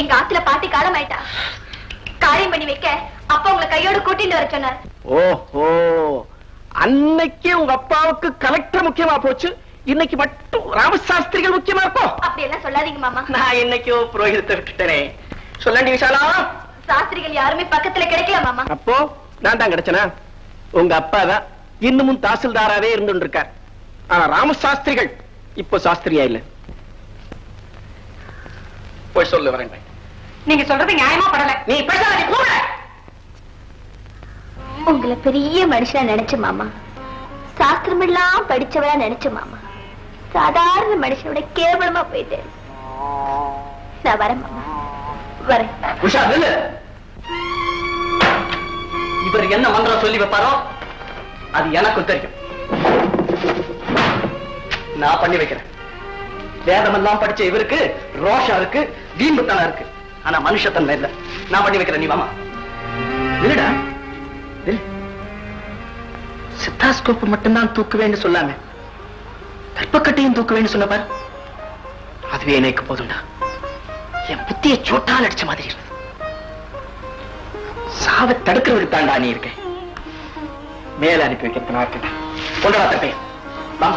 எங்க ஆத்துல பாட்டி காலம் ஆயிட்டா. காரியம் பண்ணி வைக்க அப்பா உங்களை கையோட கூட்டிட்டு வர சொன்னார். ஓஹோ, அன்னைக்கு உங்க அப்பாவுக்கு கலெக்டர் முக்கியமா போச்சு, இன்னைக்கு மட்டும் ராமசாஸ்திரிகள் முக்கியமா இருக்கும். அப்படி எல்லாம் சொல்லாதீங்க மாமா. நான் இன்னைக்கோ புரோகிதத்தை விட்டுட்டேனே. சொல்லண்டி விஷாலா, சாஸ்திரிகள் யாருமே பக்கத்துல கிடைக்கல மாமா. அப்போ நான் தான் கிடைச்சனா? உங்க அப்பா தான் இன்னமும் தாசில்தாராவே இருந்து இருக்கார். ஆனா ராமசாஸ்திரிகள் இப்போ சாஸ்திரியா இல்ல. போய் சொல்லு வரேன். நீங்க சொல்றது நியாயமா படல. நீ பேசாத, கூட உங்களை பெரிய மனுஷனா நினைச்சு மாமா, சாஸ்திரம் எல்லாம் படிச்சவளா நினைச்சு மாமா, சாதாரண மனுஷனோட கேவலமா போயிட்டேன். நான் வரேன் மாமா, வரேன். உஷா நில்லு. இவர் என்ன மந்திரம் சொல்லி வைப்பாரோ அது எனக்கும் தெரியும். நான் பண்ணி வைக்கிறேன். வேதமெல்லாம் படிச்ச இவருக்கு ரோஷம் இருக்கு, வீம்புத்தனம் இருக்கு, ஆனா மனுஷத்தன்மை இல்ல. நான் பண்ணி வைக்கிறேன், நீ வாமா. இல்லடா, சித்தாஸ்கோப் மட்டும்தான் தூக்குவேன்னு சொல்லாம கற்பக்கட்டையும் தூக்குவேன்னு சொன்ன பாரு, அதுவே எனக்கு போதும்டா. என் புத்திய சோட்டால் அடிச்ச மாதிரி இருந்தது. சாவை தடுக்கிறவருக்கு தாண்டா நீ இருக்க. மேல அனுப்பி வைக்கிறதுனா இருக்கேன். கொண்டா தப்பே வா.